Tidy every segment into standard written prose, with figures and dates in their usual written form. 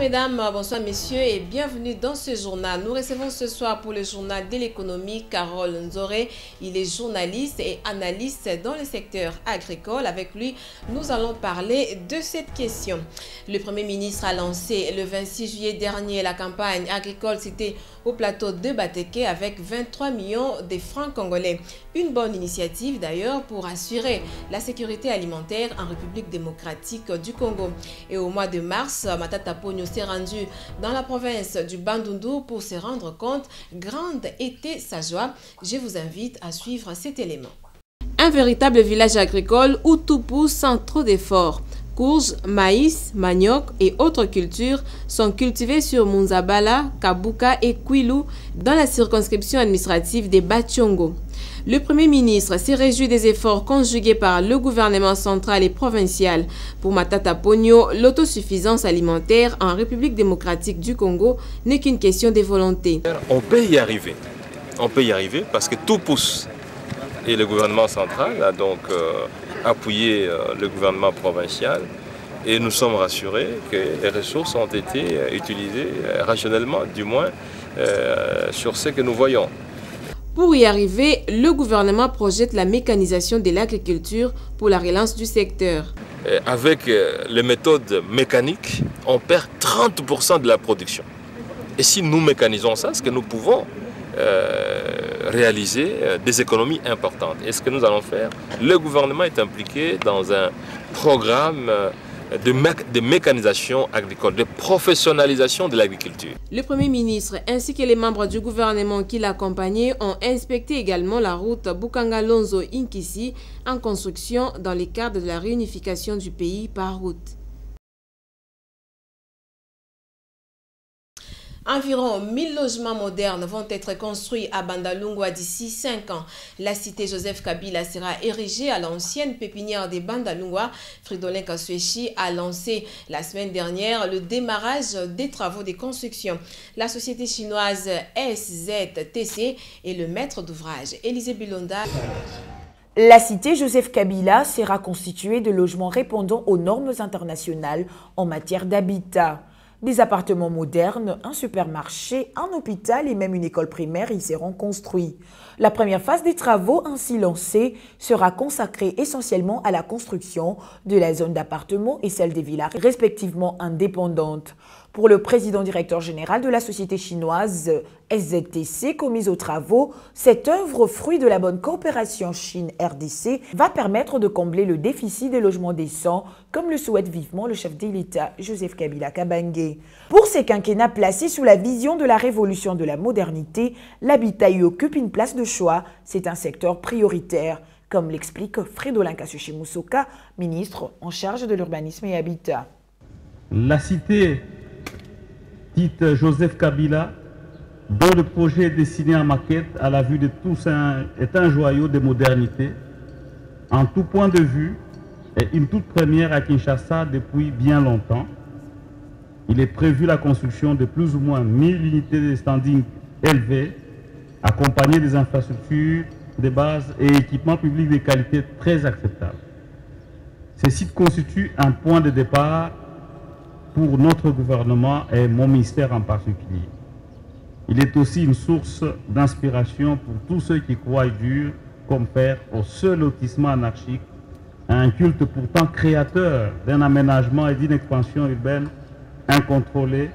mesdames, bonsoir messieurs et bienvenue dans ce journal. Nous recevons ce soir pour le journal de l'économie Carole Nzoré. Il est journaliste et analyste dans le secteur agricole. Avec lui, nous allons parler de cette question. Le Premier ministre a lancé le 26 juillet dernier la campagne agricole citée au plateau de Bateke avec 23 millions de francs congolais. Une bonne initiative d'ailleurs pour assurer la sécurité alimentaire en République démocratique du Congo. Et au mois de mars, Matata Ponyo s'est rendu dans la province du Bandundu pour se rendre compte. Grande était sa joie. Je vous invite à suivre cet élément. Un véritable village agricole où tout pousse sans trop d'efforts. Courges, maïs, manioc et autres cultures sont cultivées sur Munzabala, Kabuka et Kwilu dans la circonscription administrative des Bachongo. Le Premier ministre s'est réjoui des efforts conjugués par le gouvernement central et provincial. Pour Matata Ponyo, l'autosuffisance alimentaire en République démocratique du Congo n'est qu'une question de volonté. On peut y arriver. On peut y arriver parce que tout pousse. Et le gouvernement central a donc appuyé le gouvernement provincial et nous sommes rassurés que les ressources ont été utilisées rationnellement, du moins sur ce que nous voyons. Pour y arriver, le gouvernement projette la mécanisation de l'agriculture pour la relance du secteur. Avec les méthodes mécaniques, on perd 30% de la production. Et si nous mécanisons ça, ce que nous pouvons réaliser des économies importantes. Et ce que nous allons faire, le gouvernement est impliqué dans un programme de mécanisation agricole, de professionnalisation de l'agriculture. Le Premier ministre ainsi que les membres du gouvernement qui l'accompagnaient ont inspecté également la route Bukanga-Lonzo-Inkisi en construction dans le cadre de la réunification du pays par route. Environ 1000 logements modernes vont être construits à Bandalungwa d'ici 5 ans. La cité Joseph Kabila sera érigée à l'ancienne pépinière des Bandalungwa. Fridolin Kaswechi a lancé la semaine dernière le démarrage des travaux de construction. La société chinoise SZTC est le maître d'ouvrage. Élisée Bilonda. La cité Joseph Kabila sera constituée de logements répondant aux normes internationales en matière d'habitat. Des appartements modernes, un supermarché, un hôpital et même une école primaire y seront construits. La première phase des travaux ainsi lancés sera consacrée essentiellement à la construction de la zone d'appartements et celle des villas respectivement indépendantes. Pour le président directeur général de la société chinoise SZTC commise aux travaux, cette œuvre, fruit de la bonne coopération Chine-RDC, va permettre de combler le déficit des logements décents, comme le souhaite vivement le chef de l'État, Joseph Kabila Kabange. Pour ces quinquennats placés sous la vision de la révolution de la modernité, l'habitat y occupe une place de choix. C'est un secteur prioritaire, comme l'explique Fridolin Kaswechi Musoka, ministre en charge de l'urbanisme et habitat. La cité dite Joseph Kabila, dont le projet est dessiné en maquette à la vue de tous, est un joyau de modernité, en tout point de vue, et une toute première à Kinshasa depuis bien longtemps. Il est prévu la construction de plus ou moins 1000 unités de standing élevées, accompagnées des infrastructures de base et équipements publics de qualité très acceptables. Ces sites constituent un point de départ pour notre gouvernement et mon ministère en particulier. Il est aussi une source d'inspiration pour tous ceux qui croient dur comme fer au seul lotissement anarchique, un culte pourtant créateur d'un aménagement et d'une expansion urbaine incontrôlée,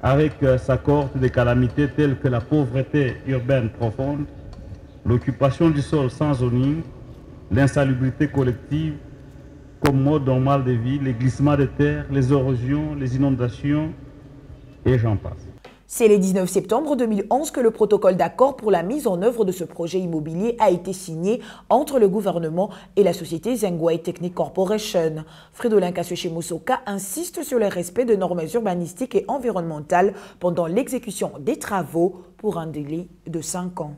avec sa cohorte de calamités telles que la pauvreté urbaine profonde, l'occupation du sol sans zoning, l'insalubrité collective comme mode normal de vie, les glissements de terre, les érosions, les inondations, et j'en passe. C'est le 19 septembre 2011 que le protocole d'accord pour la mise en œuvre de ce projet immobilier a été signé entre le gouvernement et la société Zengway Technic Corporation. Fridolin Kaswechi Musoka insiste sur le respect de normes urbanistiques et environnementales pendant l'exécution des travaux pour un délai de 5 ans.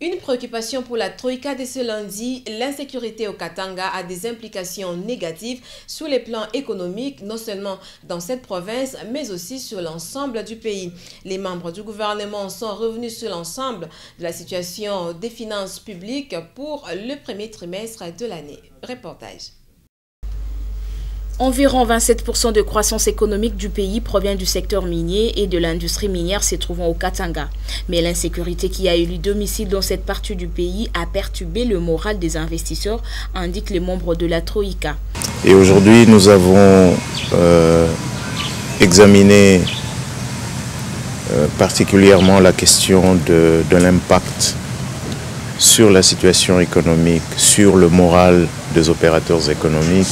Une préoccupation pour la Troïka de ce lundi, l'insécurité au Katanga a des implications négatives sur les plans économiques, non seulement dans cette province, mais aussi sur l'ensemble du pays. Les membres du gouvernement sont revenus sur l'ensemble de la situation des finances publiques pour le premier trimestre de l'année. Reportage. Environ 27% de croissance économique du pays provient du secteur minier et de l'industrie minière se trouvant au Katanga. Mais l'insécurité qui a eu domicile dans cette partie du pays a perturbé le moral des investisseurs, indiquent les membres de la Troïka. Et aujourd'hui, nous avons examiné particulièrement la question de l'impact sur la situation économique, sur le moral des opérateurs économiques,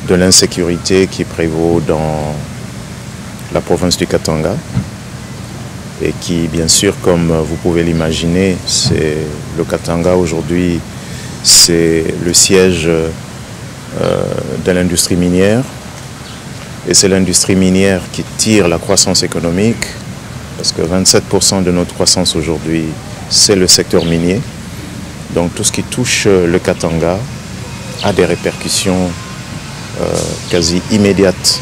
de l'insécurité qui prévaut dans la province du Katanga et qui, bien sûr, comme vous pouvez l'imaginer, c'est le Katanga aujourd'hui, c'est le siège de l'industrie minière et c'est l'industrie minière qui tire la croissance économique parce que 27% de notre croissance aujourd'hui, c'est le secteur minier. Donc tout ce qui touche le Katanga a des répercussions quasi immédiates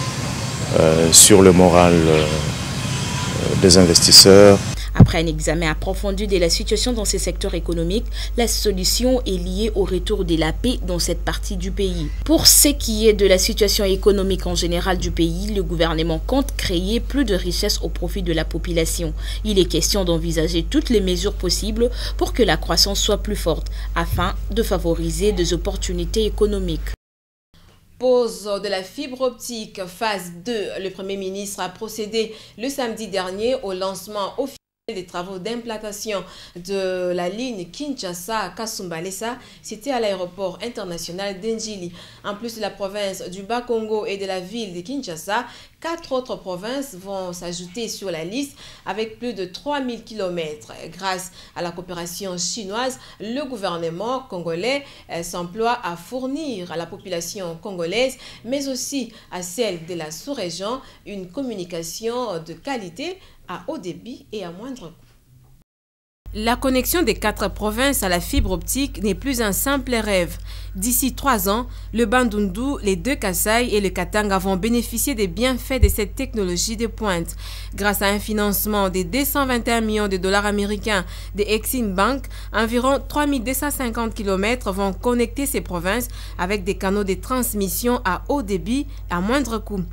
sur le moral des investisseurs. Après un examen approfondi de la situation dans ces secteurs économiques, la solution est liée au retour de la paix dans cette partie du pays. Pour ce qui est de la situation économique en général du pays, le gouvernement compte créer plus de richesses au profit de la population. Il est question d'envisager toutes les mesures possibles pour que la croissance soit plus forte, afin de favoriser des opportunités économiques. Pose de la fibre optique phase 2. Le Premier ministre a procédé le samedi dernier au lancement officiel des travaux d'implantation de la ligne Kinshasa-Kasumbalesa, située à l'aéroport international d'Ndjili. En plus de la province du Bas-Congo et de la ville de Kinshasa, 4 autres provinces vont s'ajouter sur la liste avec plus de 3000 km. Grâce à la coopération chinoise, le gouvernement congolais s'emploie à fournir à la population congolaise, mais aussi à celle de la sous-région, une communication de qualité à haut débit et à moindre coût. La connexion des 4 provinces à la fibre optique n'est plus un simple rêve. D'ici 3 ans, le Bandundu, les 2 Kasaï et le Katanga vont bénéficier des bienfaits de cette technologie de pointe. Grâce à un financement de 221 millions de dollars américains de Exim Bank, environ 3250 km vont connecter ces provinces avec des canaux de transmission à haut débit à moindre coût.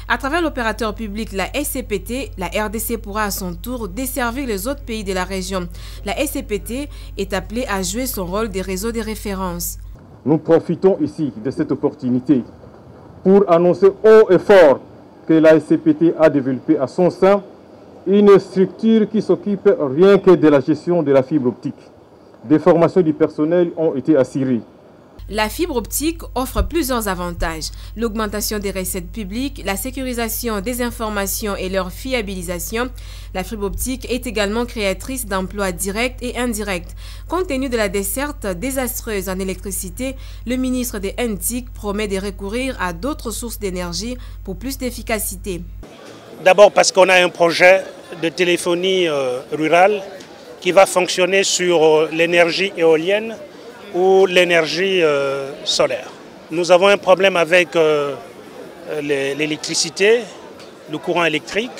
À travers l'opérateur public, la SCPT, la RDC pourra à son tour desservir les autres pays de la région. La SCPT est appelée à jouer son rôle de réseau de référence. Nous profitons ici de cette opportunité pour annoncer haut et fort que la SCPT a développé à son sein une structure qui s'occupe rien que de la gestion de la fibre optique. Des formations du personnel ont été assurées. La fibre optique offre plusieurs avantages. L'augmentation des recettes publiques, la sécurisation des informations et leur fiabilisation. La fibre optique est également créatrice d'emplois directs et indirects. Compte tenu de la desserte désastreuse en électricité, le ministre de NTIC promet de recourir à d'autres sources d'énergie pour plus d'efficacité. D'abord parce qu'on a un projet de téléphonie rurale qui va fonctionner sur l'énergie éolienne ou l'énergie solaire. Nous avons un problème avec l'électricité, le courant électrique,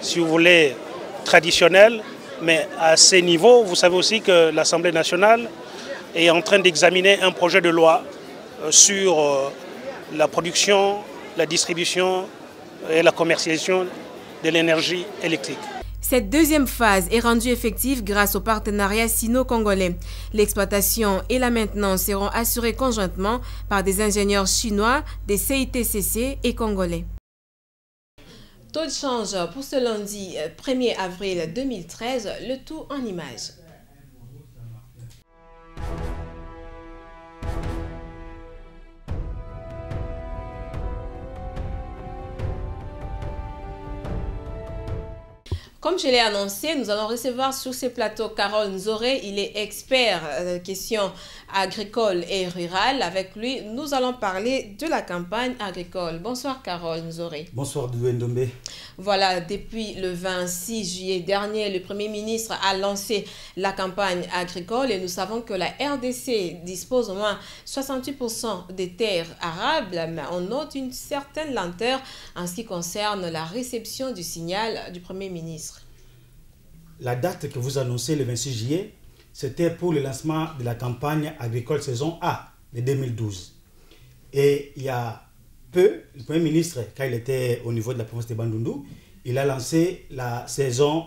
si vous voulez, traditionnel, mais à ces niveaux, vous savez aussi que l'Assemblée nationale est en train d'examiner un projet de loi sur la production, la distribution et la commercialisation de l'énergie électrique. Cette deuxième phase est rendue effective grâce au partenariat sino-congolais. L'exploitation et la maintenance seront assurées conjointement par des ingénieurs chinois, des CITCC et congolais. Taux de change pour ce lundi 1er avril 2013, le tout en images. Comme je l'ai annoncé, nous allons recevoir sur ce plateau Carole Nzoré. Il est expert questions agricoles et rurales. Avec lui, nous allons parler de la campagne agricole. Bonsoir Carole Nzoré. Bonsoir Douendombe. Voilà, depuis le 26 juillet dernier, le Premier ministre a lancé la campagne agricole et nous savons que la RDC dispose au moins 68% des terres arables, mais on note une certaine lenteur en ce qui concerne la réception du signal du Premier ministre. La date que vous annoncez, le 26 juillet, c'était pour le lancement de la campagne agricole saison A de 2012. Et il y a peu, le Premier ministre, quand il était au niveau de la province de Bandundu, il a lancé la saison,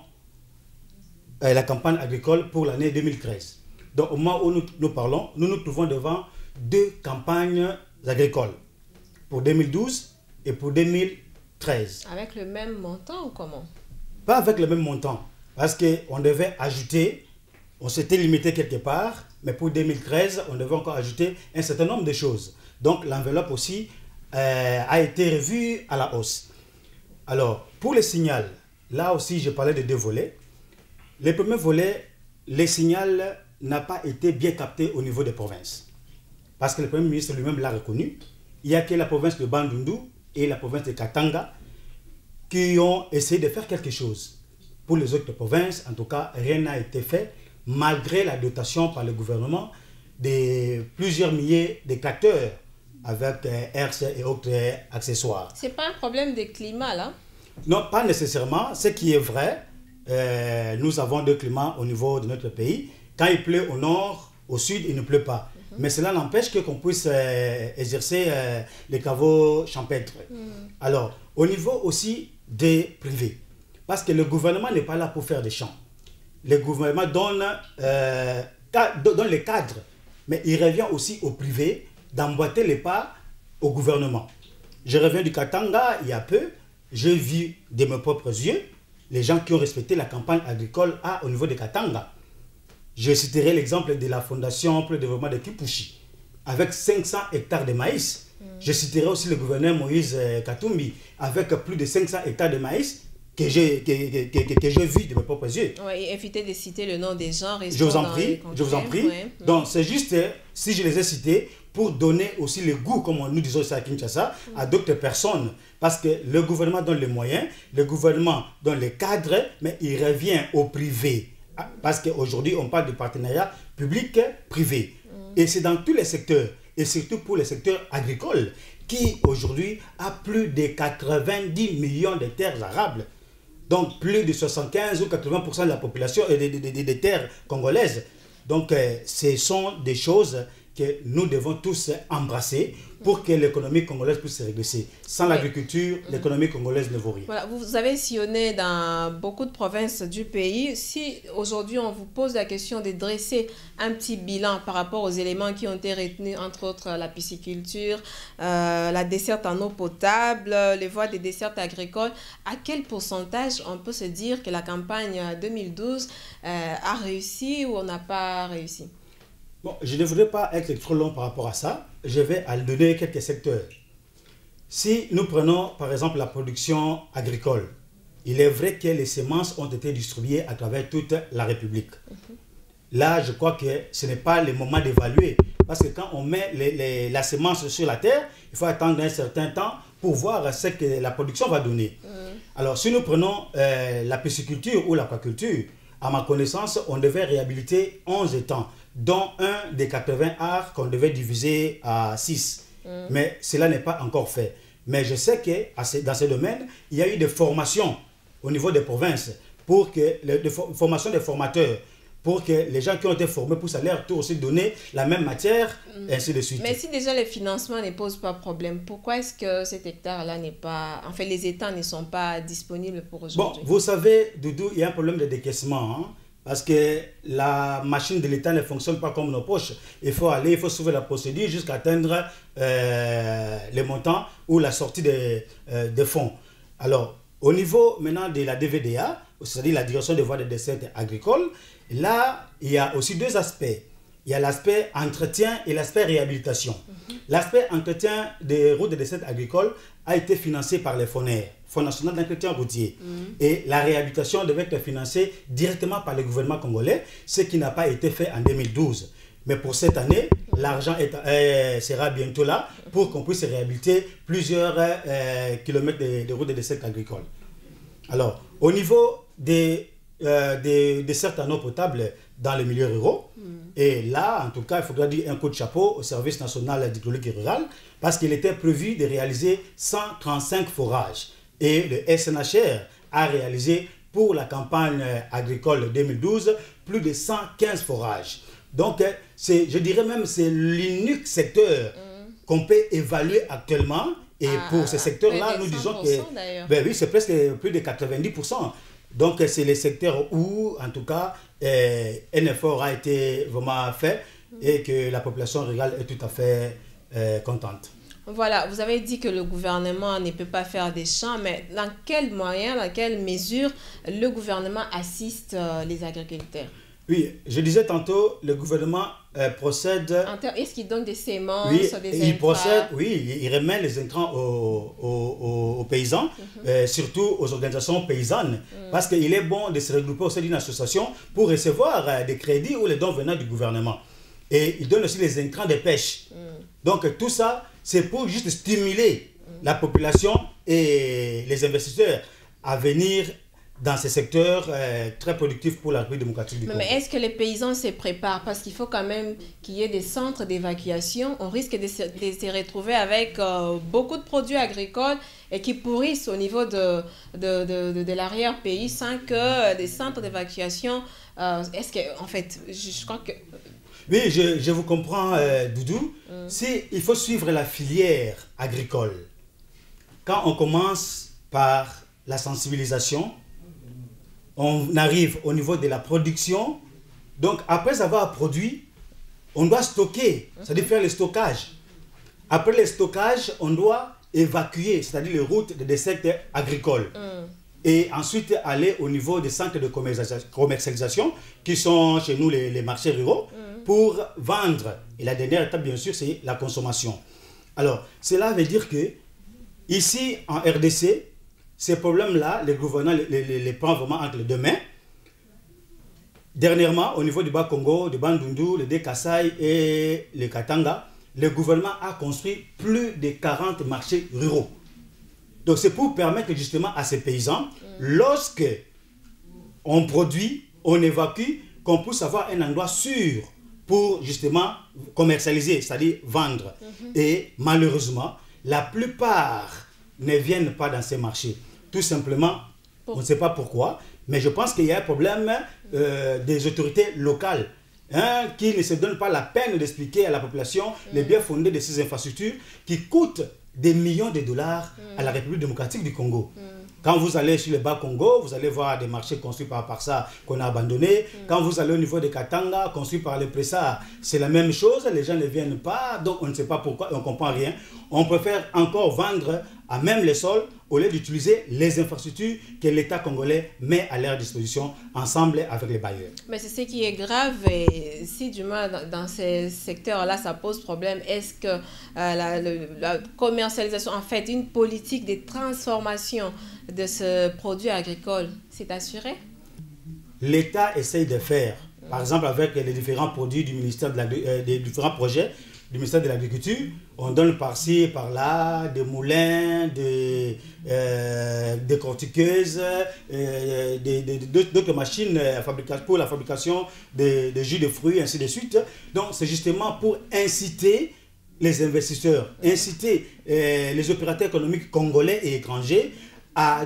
la campagne agricole pour l'année 2013. Donc au moment où nous parlons, nous nous trouvons devant 2 campagnes agricoles, pour 2012 et pour 2013. Avec le même montant ou comment? Pas avec le même montant, parce qu'on devait ajouter, on s'était limité quelque part, mais pour 2013, on devait encore ajouter un certain nombre de choses. Donc l'enveloppe aussi a été revue à la hausse. Alors, pour le signal, là aussi je parlais de 2 volets. Le premier volet, le signal n'a pas été bien capté au niveau des provinces. Parce que le Premier ministre lui-même l'a reconnu. Il n'y a que la province de Bandundu et la province de Katanga qui ont essayé de faire quelque chose. Pour les autres provinces, en tout cas, rien n'a été fait, malgré la dotation par le gouvernement de plusieurs milliers de capteurs avec RC et autres accessoires. Ce n'est pas un problème de climat, là? Non, pas nécessairement. Ce qui est vrai, nous avons 2 climats au niveau de notre pays. Quand il pleut au nord, au sud, il ne pleut pas. Mais cela n'empêche qu'on puisse exercer les travaux champêtres. Alors, au niveau aussi des privés, parce que le gouvernement n'est pas là pour faire des champs. Le gouvernement donne les cadres, mais il revient aussi au privé d'emboîter les pas au gouvernement. Je reviens du Katanga il y a peu, j'ai vu de mes propres yeux les gens qui ont respecté la campagne agricole au niveau de Katanga. Je citerai l'exemple de la Fondation pour le développement de Kipushi, avec 500 hectares de maïs. Je citerai aussi le gouverneur Moïse Katumbi, avec plus de 500 hectares de maïs que j'ai vu de mes propres yeux. Oui, évitez de citer le nom des gens. Je vous en prie, Ouais. Donc, c'est juste, si je les ai cités, pour donner aussi le goût, comme nous disons ça à Kinshasa, à d'autres personnes. Parce que le gouvernement donne les moyens, le gouvernement donne les cadres, mais il revient au privé. Parce qu'aujourd'hui, on parle de partenariat public-privé. Et c'est dans tous les secteurs, et surtout pour le secteur agricole, qui aujourd'hui a plus de 90 millions de terres arables. Donc plus de 75 ou 80% de la population et des terres congolaises. Donc ce sont des choses que nous devons tous embrasser pour que l'économie congolaise puisse se régresser. Sans l'agriculture, l'économie congolaise ne vaut rien. Voilà, vous avez sillonné dans beaucoup de provinces du pays. Si aujourd'hui on vous pose la question de dresser un petit bilan par rapport aux éléments qui ont été retenus, entre autres la pisciculture, la desserte en eau potable, les voies de desserte agricole, à quel pourcentage on peut se dire que la campagne 2012 a réussi ou on n'a pas réussi? Bon, je ne voudrais pas être trop long par rapport à ça. Je vais donner quelques secteurs. Si nous prenons par exemple la production agricole, il est vrai que les semences ont été distribuées à travers toute la République. Là, je crois que ce n'est pas le moment d'évaluer. Parce que quand on met la semence sur la terre, il faut attendre un certain temps pour voir ce que la production va donner. Alors, si nous prenons la pisciculture ou l'aquaculture, à ma connaissance, on devait réhabiliter 11 étangs, dont un des 80 arts qu'on devait diviser à 6. Mais cela n'est pas encore fait. Mais je sais que dans ce domaine, il y a eu des formations au niveau des provinces, pour que des formations des formateurs, pour que les gens qui ont été formés puissent à leur tour aussi donner la même matière, et ainsi de suite. Mais si déjà les financements ne posent pas problème, pourquoi est-ce que cet hectare-là n'est pas... En fait, les étangs ne sont pas disponibles pour aujourd'hui? Bon, vous savez, Doudou, il y a un problème de décaissement, hein, parce que la machine de l'État ne fonctionne pas comme nos poches. Il faut suivre la procédure jusqu'à atteindre les montants ou la sortie des fonds. Alors, au niveau maintenant de la DVDA, c'est-à-dire la direction des voies de desserte agricole, là, il y a aussi 2 aspects. Il y a l'aspect entretien et l'aspect réhabilitation. L'aspect entretien des routes de desserte agricole a été financé par les FONER, Fonds national d'entretien routier. Et la réhabilitation devait être financée directement par le gouvernement congolais, ce qui n'a pas été fait en 2012. Mais pour cette année, l'argent sera bientôt là pour qu'on puisse réhabiliter plusieurs kilomètres de routes de desserte agricole. Alors, au niveau des dessertes en eau potable dans les milieux ruraux, et là, en tout cas, il faudra dire un coup de chapeau au service national d'hydraulique rurale, parce qu'il était prévu de réaliser 135 forages. Et le SNHR a réalisé pour la campagne agricole 2012 plus de 115 forages. Donc, je dirais même c'est l'unique secteur qu'on peut évaluer actuellement. Et pour ce secteur-là, nous disons que oui, c'est presque plus de 90%. Donc, c'est les secteurs où, en tout cas, un effort a été vraiment fait et que la population rurale est tout à fait contente. Voilà, vous avez dit que le gouvernement ne peut pas faire des champs, mais dans quels moyens, dans quelle mesure le gouvernement assiste les agriculteurs? Oui, je disais tantôt, le gouvernement procède... Est-ce qu'il donne des semences, oui, des intrants? Il procède, oui, il remet les intrants aux paysans, surtout aux organisations paysannes, parce qu'il est bon de se regrouper au sein d'une association pour recevoir des crédits ou les dons venant du gouvernement. Et il donne aussi les intrants de pêche. Donc tout ça, c'est pour juste stimuler la population et les investisseurs à venir dans ces secteurs très productifs pour la République démocratique du Congo. Mais est-ce que les paysans se préparent? Parce qu'il faut quand même qu'il y ait des centres d'évacuation. On risque de se retrouver avec beaucoup de produits agricoles et qui pourrissent au niveau de l'arrière-pays sans que des centres d'évacuation... est-ce que, en fait, je crois que... Oui, je vous comprends, Doudou. Il faut suivre la filière agricole. Quand on commence par la sensibilisation, on arrive au niveau de la production. Donc, après avoir produit, on doit stocker, c'est-à-dire faire le stockage. Après le stockage, on doit évacuer, c'est-à-dire les routes de déserts agricoles. Et ensuite aller au niveau des centres de commercialisation, qui sont chez nous les marchés ruraux, pour vendre. Et la dernière étape, bien sûr, c'est la consommation. Alors, cela veut dire que, ici, en RDC, ces problèmes-là, les gouvernants les prennent vraiment entre les deux mains. Dernièrement, au niveau du Bas-Congo, du Bandundu, le Kasaï et le Katanga, le gouvernement a construit plus de 40 marchés ruraux. Donc, c'est pour permettre justement à ces paysans, lorsque on produit, on évacue, qu'on puisse avoir un endroit sûr pour justement commercialiser, c'est-à-dire vendre. Et malheureusement, la plupart ne viennent pas dans ces marchés. Tout simplement, on ne sait pas pourquoi, mais je pense qu'il y a un problème des autorités locales qui ne se donnent pas la peine d'expliquer à la population les bien fondés de ces infrastructures qui coûtent des millions de dollars à la République démocratique du Congo. Quand vous allez sur le Bas-Congo, vous allez voir des marchés construits par Parsa qu'on a abandonnés. Quand vous allez au niveau de Katanga, construits par les Pressa, c'est la même chose. Les gens ne viennent pas, donc on ne sait pas pourquoi, on ne comprend rien. On préfère encore vendre à même les sols au lieu d'utiliser les infrastructures que l'État congolais met à leur disposition ensemble avec les bailleurs. Mais c'est ce qui est grave, et si du moins dans ces secteurs-là ça pose problème, est-ce que la commercialisation, en fait une politique de transformation de ce produit agricole, c'est assuré? L'État essaye de faire, par exemple avec les différents produits du ministère des différents projets du ministère de l'Agriculture, on donne par-ci, par-là, des moulins, des cortiqueuses, d'autres machines pour la fabrication de jus de fruits, ainsi de suite. Donc, c'est justement pour inciter les investisseurs, inciter les opérateurs économiques congolais et étrangers à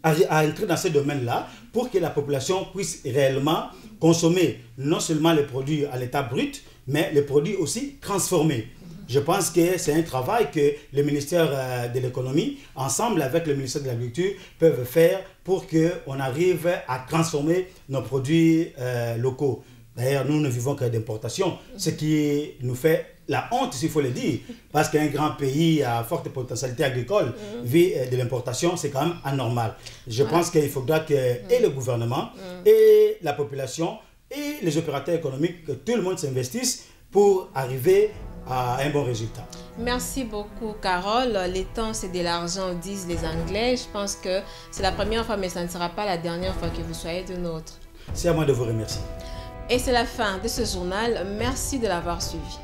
entrer dans ce domaine-là pour que la population puisse réellement consommer non seulement les produits à l'état brut, mais les produits aussi transformés. Je pense que c'est un travail que le ministère de l'économie, ensemble avec le ministère de l'Agriculture, peuvent faire pour qu'on arrive à transformer nos produits locaux. D'ailleurs, nous ne vivons que d'importation, ce qui nous fait la honte, s'il faut le dire, parce qu'un grand pays à forte potentialité agricole vit de l'importation, c'est quand même anormal. Je pense qu'il faudra que et le gouvernement, et la population, et les opérateurs économiques, que tout le monde s'investisse pour arriver à un bon résultat. Merci beaucoup, Carole. Le temps, c'est de l'argent, disent les Anglais. Je pense que c'est la première fois, mais ça ne sera pas la dernière fois que vous soyez de nôtres. C'est à moi de vous remercier. Et c'est la fin de ce journal. Merci de l'avoir suivi.